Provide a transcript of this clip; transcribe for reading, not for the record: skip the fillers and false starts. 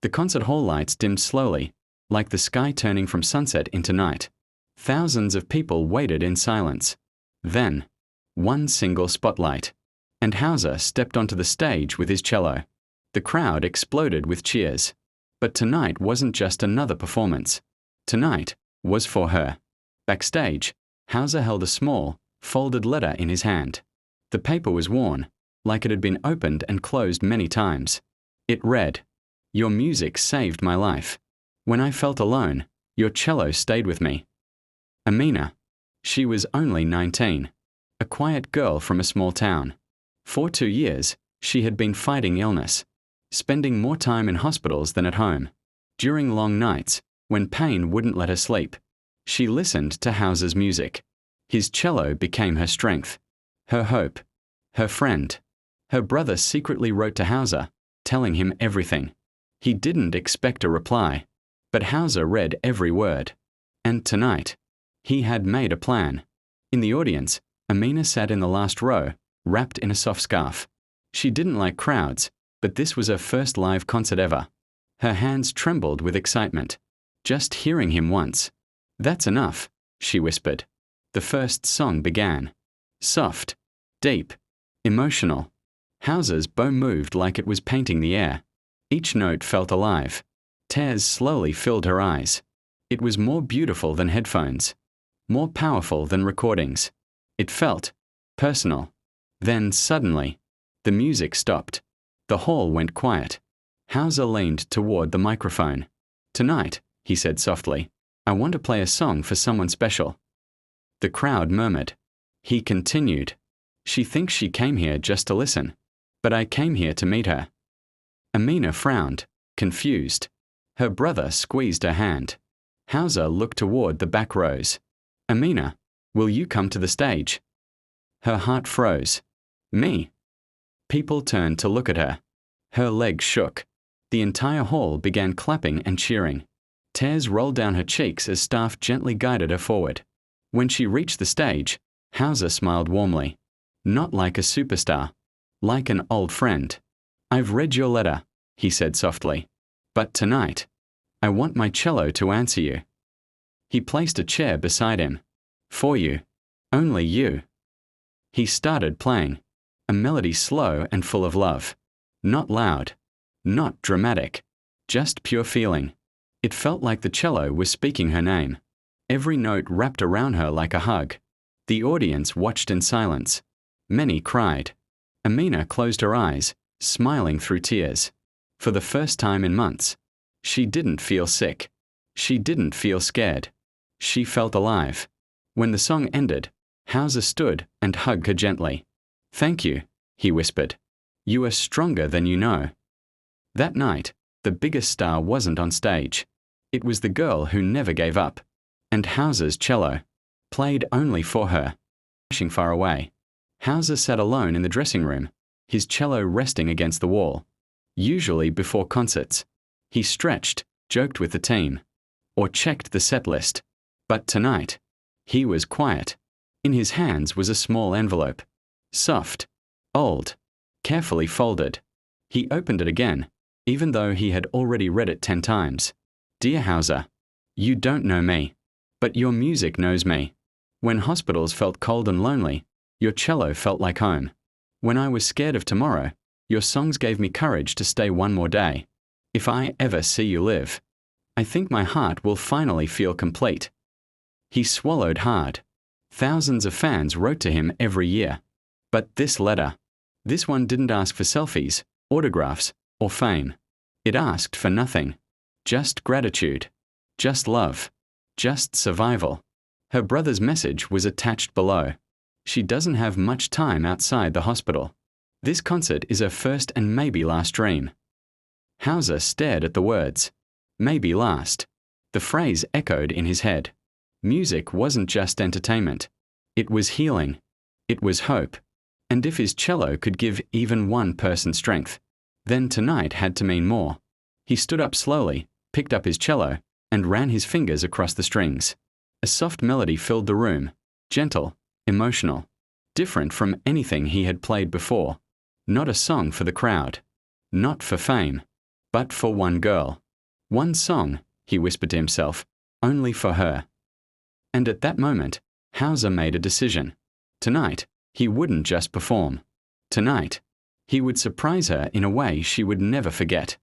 The concert hall lights dimmed slowly, like the sky turning from sunset into night. Thousands of people waited in silence. Then, one single spotlight, and Hauser stepped onto the stage with his cello. The crowd exploded with cheers. But tonight wasn't just another performance. Tonight was for her. Backstage, Hauser held a small, folded letter in his hand. The paper was worn, like it had been opened and closed many times. It read, "Your music saved my life. When I felt alone, your cello stayed with me." Amina. She was only 19, a quiet girl from a small town. For 2 years, she had been fighting illness, spending more time in hospitals than at home. During long nights, when pain wouldn't let her sleep, she listened to Hauser's music. His cello became her strength, her hope, her friend. Her brother secretly wrote to Hauser, telling him everything. He didn't expect a reply, but Hauser read every word. And tonight, he had made a plan. In the audience, Amina sat in the last row, wrapped in a soft scarf. She didn't like crowds, but this was her first live concert ever. Her hands trembled with excitement. Just hearing him once. "That's enough," she whispered. The first song began. Soft, deep, emotional. Hauser's bow moved like it was painting the air. Each note felt alive. Tears slowly filled her eyes. It was more beautiful than headphones, more powerful than recordings. It felt personal. Then suddenly, the music stopped. The hall went quiet. Hauser leaned toward the microphone. "Tonight," he said softly, "I want to play a song for someone special." The crowd murmured. He continued, "She thinks she came here just to listen, but I came here to meet her." Amina frowned, confused. Her brother squeezed her hand. Hauser looked toward the back rows. "Amina, will you come to the stage?" Her heart froze. "Me?" People turned to look at her. Her legs shook. The entire hall began clapping and cheering. Tears rolled down her cheeks as staff gently guided her forward. When she reached the stage, Hauser smiled warmly. Not like a superstar, like an old friend. "I've read your letter," he said softly. "But tonight, I want my cello to answer you." He placed a chair beside him. "For you. Only you." He started playing. A melody slow and full of love. Not loud. Not dramatic. Just pure feeling. It felt like the cello was speaking her name. Every note wrapped around her like a hug. The audience watched in silence. Many cried. Amina closed her eyes, smiling through tears. For the first time in months, she didn't feel sick. She didn't feel scared. She felt alive. When the song ended, Hauser stood and hugged her gently. "Thank you," he whispered. "You are stronger than you know." That night, the biggest star wasn't on stage. It was the girl who never gave up. And Hauser's cello, played only for her, crashing far away. Hauser sat alone in the dressing room, his cello resting against the wall. Usually before concerts, he stretched, joked with the team, or checked the set list. But tonight, he was quiet. In his hands was a small envelope. Soft, old, carefully folded. He opened it again, even though he had already read it 10 times. "Dear Hauser, you don't know me, but your music knows me. When hospitals felt cold and lonely, your cello felt like home. When I was scared of tomorrow, your songs gave me courage to stay one more day. If I ever see you live, I think my heart will finally feel complete." He swallowed hard. Thousands of fans wrote to him every year. But this letter, this one didn't ask for selfies, autographs, or fame. It asked for nothing. Just gratitude. Just love. Just survival. Her brother's message was attached below. She doesn't have much time outside the hospital. This concert is her first and maybe last dream. Hauser stared at the words. Maybe last. The phrase echoed in his head. Music wasn't just entertainment. It was healing. It was hope. And if his cello could give even one person strength, then tonight had to mean more. He stood up slowly, picked up his cello, and ran his fingers across the strings. A soft melody filled the room, gentle, emotional, different from anything he had played before. Not a song for the crowd. Not for fame. But for one girl. One song, he whispered to himself, only for her. And at that moment, Hauser made a decision. Tonight, he wouldn't just perform. Tonight, he would surprise her in a way she would never forget.